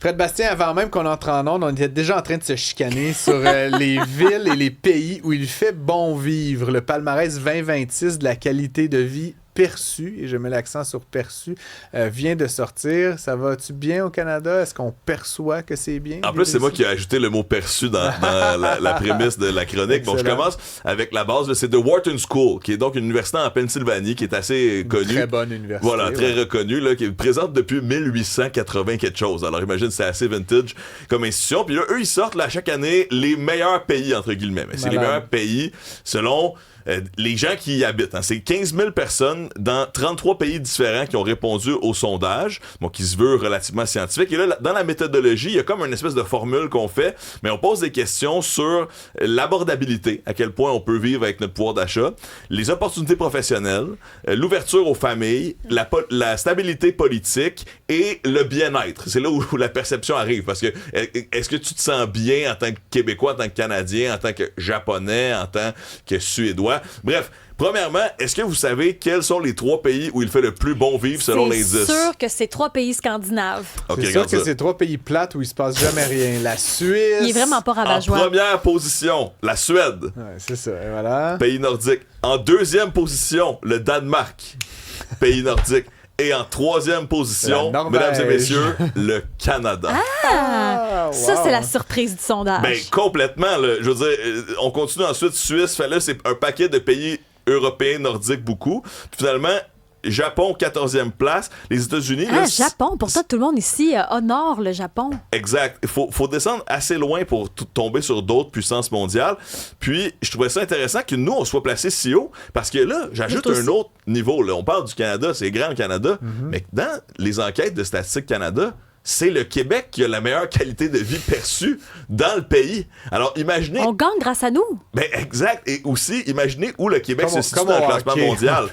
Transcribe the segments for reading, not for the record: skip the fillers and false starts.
Fred Bastien, avant même qu'on entre en onde, on était déjà en train de se chicaner sur les villes et les pays où il fait bon vivre. Le palmarès 2026 de la qualité de vie perçue, et je mets l'accent sur perçu, vient de sortir. Ça va-tu bien au Canada? Est-ce qu'on perçoit que c'est bien? En plus, c'est moi qui ai ajouté le mot perçu dans la prémisse de la chronique. Bon, je commence avec la base. C'est The Wharton School, qui est donc une université en Pennsylvanie, qui est assez connue. Très bonne université. Voilà, très reconnue, là, qui est présente depuis 1880 quelque chose. Alors, imagine, c'est assez vintage comme institution. Puis là, eux, ils sortent là, chaque année les meilleurs pays, entre guillemets. Mais c'est les meilleurs pays selon... les gens qui y habitent. Hein. C'est 15 000 personnes dans 33 pays différents qui ont répondu au sondage, bon, qui se veut relativement scientifique. Et là, dans la méthodologie, il y a comme une espèce de formule qu'on fait, mais on pose des questions sur l'abordabilité, à quel point on peut vivre avec notre pouvoir d'achat, les opportunités professionnelles, l'ouverture aux familles, la stabilité politique et le bien-être. C'est là où la perception arrive, parce que est-ce que tu te sens bien en tant que Québécois, en tant que Canadien, en tant que Japonais, en tant que Suédois? Bref, premièrement, est-ce que vous savez quels sont les 3 pays où il fait le plus bon vivre selon l'indice? C'est sûr que c'est 3 pays scandinaves. Okay, c'est sûr que c'est 3 pays plates où il se passe jamais rien. La Suisse... Il est vraiment pas rabat-joie. En première position, la Suède. Ouais, c'est ça, et voilà. Pays nordique. En deuxième position, le Danemark. Pays nordique. Et en troisième position, mesdames et messieurs, le Canada. Wow. Ça, c'est la surprise du sondage. Ben, complètement. Là. Je veux dire, on continue ensuite. Suisse, là, c'est un paquet de pays européens, nordiques, beaucoup. Puis finalement, Japon, 14e place. Les États-Unis... Ah, Japon. Pourtant, tout le monde ici honore le Japon. Exact. Il faut descendre assez loin pour tomber sur d'autres puissances mondiales. Puis, je trouvais ça intéressant que nous, on soit placés si haut, parce que là, j'ajoute un autre niveau. Là. On parle du Canada, c'est grand le Canada, mais dans les enquêtes de Statistique Canada, c'est le Québec qui a la meilleure qualité de vie perçue dans le pays. Alors, imaginez... On gagne grâce à nous. Ben, exact. Et aussi, imaginez où le Québec se situe dans le classement mondial.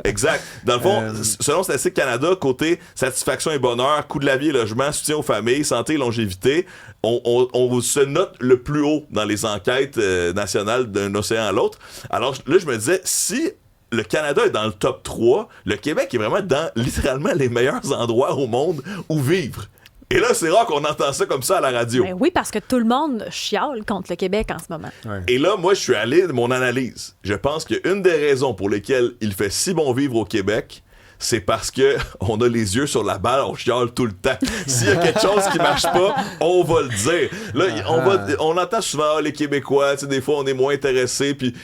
Exact. Dans le fond, selon Statistique Canada, côté satisfaction et bonheur, coût de la vie et logement, soutien aux familles, santé et longévité, on se note le plus haut dans les enquêtes nationales d'un océan à l'autre. Alors là, je me disais, si... le Canada est dans le top 3. Le Québec est vraiment dans, littéralement, les meilleurs endroits au monde où vivre. Et là, c'est rare qu'on entend ça comme ça à la radio. Ben oui, parce que tout le monde chiale contre le Québec en ce moment. Ouais. Et là, moi, je suis allé de mon analyse. Je pense qu'une des raisons pour lesquelles il fait si bon vivre au Québec, c'est parce que on a les yeux sur la balle, on chiale tout le temps. S'il y a quelque chose qui marche pas, on va le dire. Là, on entend souvent les Québécois, tu sais, des fois on est moins intéressés, puis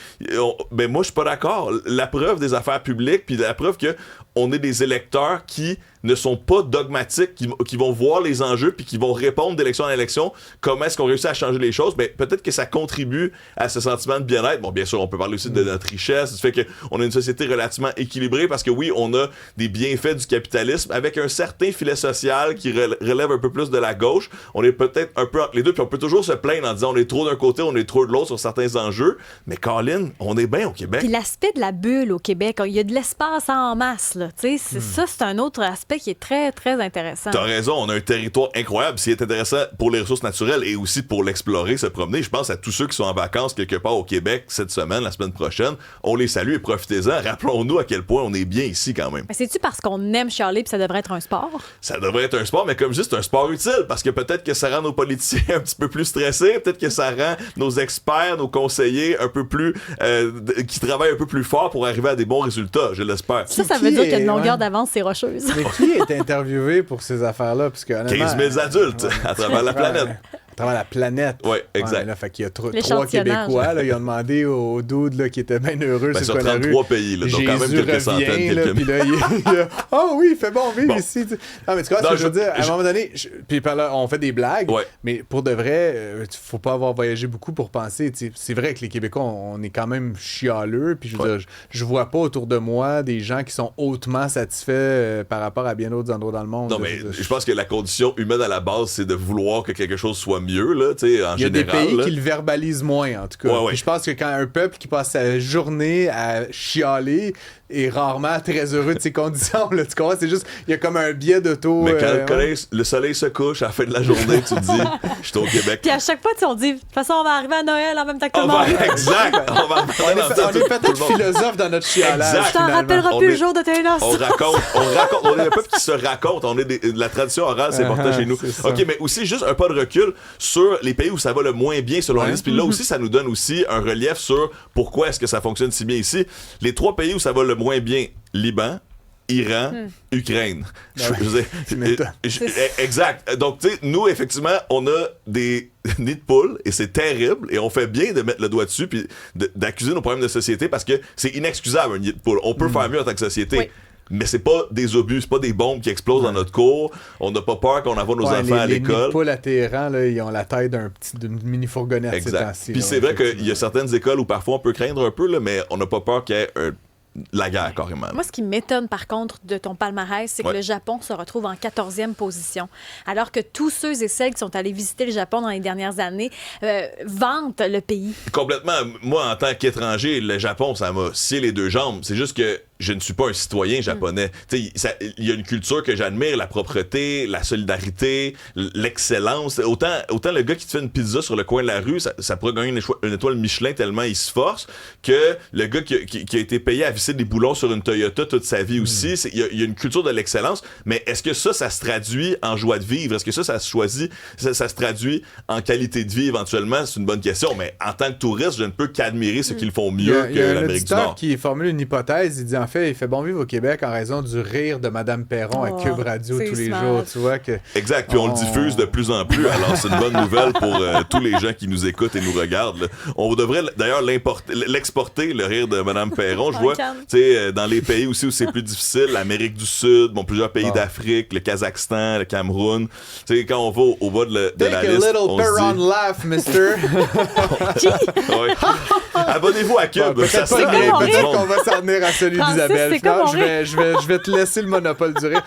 ben moi je suis pas d'accord. La preuve des affaires publiques, puis la preuve que on est des électeurs qui ne sont pas dogmatiques, qui vont voir les enjeux puis qui vont répondre d'élection en élection. Comment est-ce qu'on réussit à changer les choses? Ben, peut-être que ça contribue à ce sentiment de bien-être. Bon, bien sûr, on peut parler aussi de notre richesse, du fait qu'on a une société relativement équilibrée parce que oui, on a des bienfaits du capitalisme avec un certain filet social qui relève un peu plus de la gauche. On est peut-être un peu entre les deux, puis on peut toujours se plaindre en disant on est trop d'un côté, on est trop de l'autre sur certains enjeux. Mais Colin, on est bien au Québec. Puis l'aspect de la bulle au Québec, il y a de l'espace en masse, là. Ça, c'est un autre aspect qui est très, très intéressant. T'as raison, on a un territoire incroyable. C'est intéressant pour les ressources naturelles et aussi pour l'explorer, se promener. Je pense à tous ceux qui sont en vacances quelque part au Québec cette semaine, la semaine prochaine. On les salue et profitez-en. Rappelons-nous à quel point on est bien ici quand même. Mais c'est-tu parce qu'on aime chialer puis ça devrait être un sport? Ça devrait être un sport, mais comme je dis, c'est un sport utile parce que peut-être que ça rend nos politiciens un petit peu plus stressés, peut-être que ça rend nos experts, nos conseillers un peu plus... qui travaillent un peu plus fort pour arriver à des bons résultats, je l'espère. Ça veut dire qu'il y a une longueur d'avance, c'est rocheuse. Mais qui est interviewé pour ces affaires-là? Parce que, 15 000 adultes à travers la planète. À travers la planète. Oui, exact. Ouais, là, fait qu'il y a 3 Québécois. Là, ils ont demandé au dude là, qui était bien heureux sur la rue. 33 pays, là, donc quand même quelques centaines, quelques mille. Oh oui, il fait bon vivre ici. Non, mais tu vois, ce que je veux dire, à un moment donné, puis là, on fait des blagues, mais pour de vrai, faut pas avoir voyagé beaucoup pour penser. C'est vrai que les Québécois, on est quand même chialeux, puis je veux dire, je vois pas autour de moi des gens qui sont hautement satisfaits par rapport à bien d'autres endroits dans le monde. Non, mais je pense que la condition humaine à la base, c'est de vouloir que quelque chose soit mieux, là, tu sais, en général. Il y a des pays qui le verbalisent moins, en tout cas. Ouais. Je pense que quand un peuple qui passe sa journée à chialer, est rarement très heureux de ses conditions. Là, tu comprends? C'est juste, il y a comme un biais d'auto. Mais quand le soleil se couche à la fin de la journée, tu te dis, je suis au Québec. Puis à chaque fois, on dit, de toute façon, on va arriver à Noël en même temps que tout le monde. Exact. On est peut-être philosophe dans notre chialage. Je t'en rappellerai plus le jour de tes noces. On est un peuple qui se raconte. La tradition orale, c'est important chez nous. OK, mais aussi, juste un pas de recul sur les pays où ça va le moins bien, selon la liste. Puis là aussi, ça nous donne aussi un relief sur pourquoi est-ce que ça fonctionne si bien ici. Les 3 pays où ça va le moins bien, Liban, Iran, Ukraine. Exact. Donc, tu sais, nous, effectivement, on a des nids de poules et c'est terrible et on fait bien de mettre le doigt dessus puis d'accuser nos problèmes de société parce que c'est inexcusable, un nid de poule. On peut faire mieux en tant que société. Oui. Mais c'est pas des obus, c'est pas des bombes qui explosent dans notre cour. On n'a pas peur qu'on envoie nos enfants à l'école. Les nids de poules à Téhéran, là, ils ont la taille d'une mini-fourgonnette. Exact. Puis c'est vrai qu'il y a certaines écoles où parfois on peut craindre un peu, là, mais on n'a pas peur qu'il y ait la guerre, carrément. Moi, ce qui m'étonne, par contre, de ton palmarès, c'est que le Japon se retrouve en 14e position. Alors que tous ceux et celles qui sont allés visiter le Japon dans les dernières années vantent le pays. Complètement. Moi, en tant qu'étranger, le Japon, ça m'a scié les 2 jambes. C'est juste que je ne suis pas un citoyen japonais. Il y a une culture que j'admire, la propreté, la solidarité, l'excellence. Autant le gars qui te fait une pizza sur le coin de la rue, ça pourrait gagner une étoile Michelin tellement il se force, que le gars qui a été payé à visser des boulons sur une Toyota toute sa vie aussi. Il y a une culture de l'excellence, mais est-ce que ça se traduit en joie de vivre? Est-ce que ça se traduit en qualité de vie éventuellement? C'est une bonne question, mais en tant que touriste, je ne peux qu'admirer ce qu'ils font mieux que l'Amérique du Nord. Il y a un auditeur qui formule une hypothèse, il dit en fait, il fait bon vivre au Québec en raison du rire de Madame Perron à Cube Radio tous les jours, tu vois que... Exact, puis on le diffuse de plus en plus, alors c'est une bonne nouvelle pour tous les gens qui nous écoutent et nous regardent. Là. On devrait d'ailleurs l'exporter, le rire de Madame Perron, je vois, tu sais, dans les pays aussi où c'est plus difficile, l'Amérique du Sud, plusieurs pays d'Afrique, le Kazakhstan, le Cameroun, tu sais, quand on va au bas de la liste, on se dit... laugh, mister! Abonnez-vous à Cube, ça serait peut-être qu'on va s'en venir à celui d'Isabelle. Je vais te laisser le monopole du rire.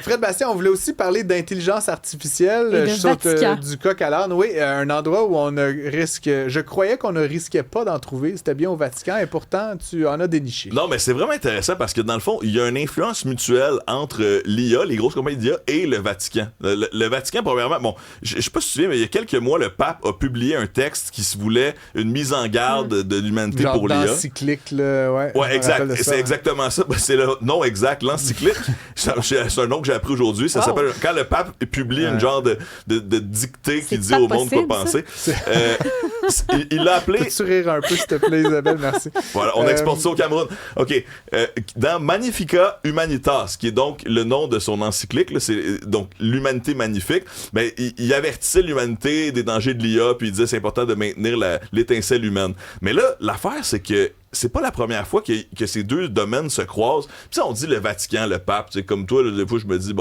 Fred Bastien, on voulait aussi parler d'intelligence artificielle. Je saute du coq à l'âne. Oui, un endroit où on risque... Je croyais qu'on ne risquait pas d'en trouver. C'était bien au Vatican et pourtant, tu en as déniché. Non, mais c'est vraiment intéressant parce que dans le fond, il y a une influence mutuelle entre l'IA, les grosses compagnies d'IA, et le Vatican. Le Vatican, premièrement, je sais pas si tu te souviens, mais il y a quelques mois, le pape a publié un texte qui se voulait une mise en garde de l'humanité pour l'IA. L'encyclique, là, ouais, exact. C'est exactement ça. C'est le nom exact, l'encyclique. C'est un nom que j'ai appris aujourd'hui. Ça s'appelle quand le pape publie une genre de dictée qui dit au monde quoi penser. Il l'a appelé. Peux-tu rire un peu, s'il te plaît, Isabelle? Merci. Voilà, on exporte ça au Cameroun. OK. Dans Magnifica Humanitas, qui est donc le nom de son encyclique, là, c'est donc l'humanité magnifique, mais il avertissait l'humanité des dangers de l'IA, puis il disait c'est important de maintenir l'étincelle humaine. Mais là, l'affaire, c'est que c'est pas la première fois que ces 2 domaines se croisent. Puis on dit le Vatican, le pape, tu sais, comme toi, des fois je me dis,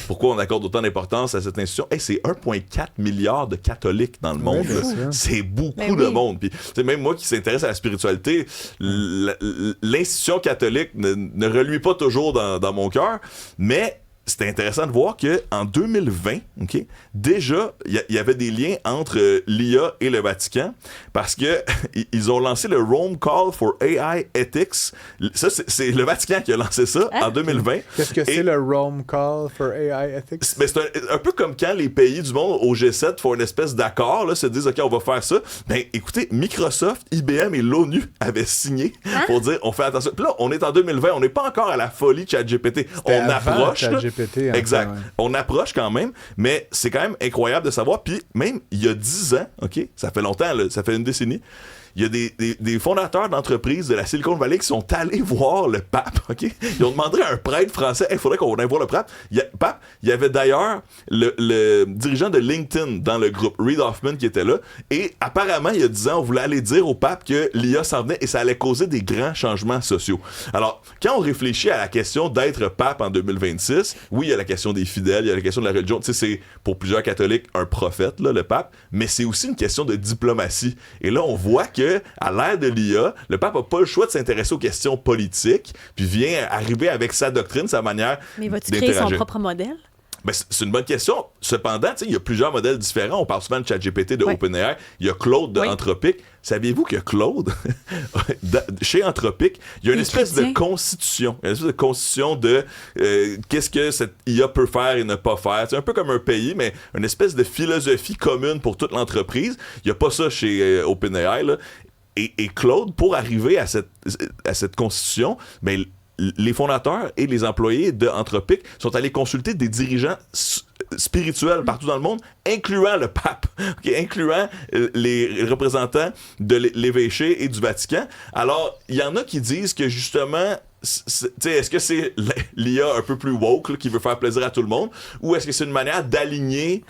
pourquoi on accorde autant d'importance à cette institution? Hey, c'est 1,4 milliard de catholiques dans le monde. C'est beaucoup de monde. Puis même moi qui s'intéresse à la spiritualité, l'institution catholique ne reluit pas toujours dans mon cœur, mais c'était intéressant de voir qu'en 2020, okay, déjà, il y avait des liens entre l'IA et le Vatican parce que ils ont lancé le Rome Call for AI Ethics. Ça, c'est le Vatican qui a lancé ça en 2020. Qu'est-ce que c'est le Rome Call for AI Ethics? C'est un peu comme quand les pays du monde au G7 font une espèce d'accord, là, se disent « OK, on va faire ça ». Ben, écoutez, Microsoft, IBM et l'ONU avaient signé pour dire « On fait attention ». Puis là, on est en 2020, on n'est pas encore à la folie de ChatGPT. On approche. Exact. Ouais. On approche quand même, mais c'est quand même incroyable de savoir. Puis même il y a 10 ans, OK, ça fait longtemps, là, ça fait une décennie, il y a des fondateurs d'entreprises de la Silicon Valley qui sont allés voir le pape, OK? Ils ont demandé à un prêtre français, il faudrait qu'on aille voir le pape. Il y avait d'ailleurs le dirigeant de LinkedIn dans le groupe, Reid Hoffman, qui était là. Et apparemment, il y a 10 ans, on voulait aller dire au pape que l'IA s'en venait et ça allait causer des grands changements sociaux. Alors, quand on réfléchit à la question d'être pape en 2026, oui, il y a la question des fidèles, il y a la question de la religion. Tu sais, c'est pour plusieurs catholiques un prophète, là, le pape, mais c'est aussi une question de diplomatie. Et là, on voit que à l'ère de l'IA, le pape n'a pas le choix de s'intéresser aux questions politiques, puis vient arriver avec sa doctrine, sa manière Mais vas-tu créer son propre modèle? Ben, c'est une bonne question. Cependant, il y a plusieurs modèles différents. On parle souvent de ChatGPT de OpenAI. Il y a Claude de Anthropic. Saviez-vous que Claude, chez Anthropic, il y a une espèce de constitution. Une espèce de constitution de qu'est-ce que cette IA peut faire et ne pas faire. C'est un peu comme un pays, mais une espèce de philosophie commune pour toute l'entreprise. Il n'y a pas ça chez OpenAI, là. Et Claude, pour arriver à cette constitution, ben, les fondateurs et les employés de Anthropic sont allés consulter des dirigeants spirituels partout dans le monde, incluant le pape, incluant les représentants de l'évêché et du Vatican. Alors, il y en a qui disent que justement, est-ce que c'est l'IA un peu plus woke là, qui veut faire plaisir à tout le monde, ou est-ce que c'est une manière d'aligner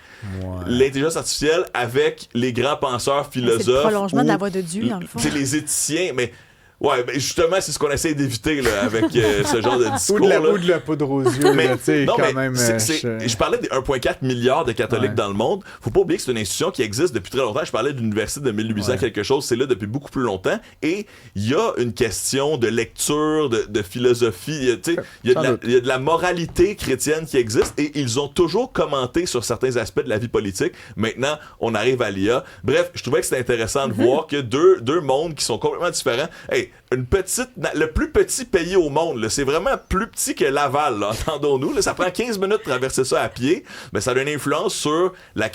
l'intelligence artificielle avec les grands penseurs, philosophes, c'est le prolongement de la voix de Dieu, dans le fond. C'est les éthiciens, mais ouais, ben justement, c'est ce qu'on essaie d'éviter là, avec ce genre de discours. Ou de la poudre aux yeux. Mais, là, non, quand mais même, je parlais des 1,4 milliard de catholiques dans le monde. Faut pas oublier que c'est une institution qui existe depuis très longtemps. Je parlais d'une université de 1800 quelque chose. C'est là depuis beaucoup plus longtemps. Et il y a une question de lecture, de philosophie. Il y a de la moralité chrétienne qui existe. Et ils ont toujours commenté sur certains aspects de la vie politique. Maintenant, on arrive à l'IA. Bref, je trouvais que c'était intéressant de voir que deux mondes qui sont complètement différents. Hey, le plus petit pays au monde, là, c'est vraiment plus petit que Laval, là, entendons-nous. Là, ça prend 15 minutes de traverser ça à pied, mais ça a une influence sur la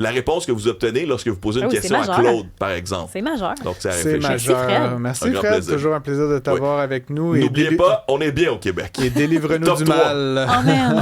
réponse que vous obtenez lorsque vous posez une question à Claude, par exemple. C'est majeur. Donc, c'est majeur. Merci Fred, toujours un plaisir de t'avoir avec nous. N'oubliez pas, on est bien au Québec. Et délivre-nous du mal. Amen.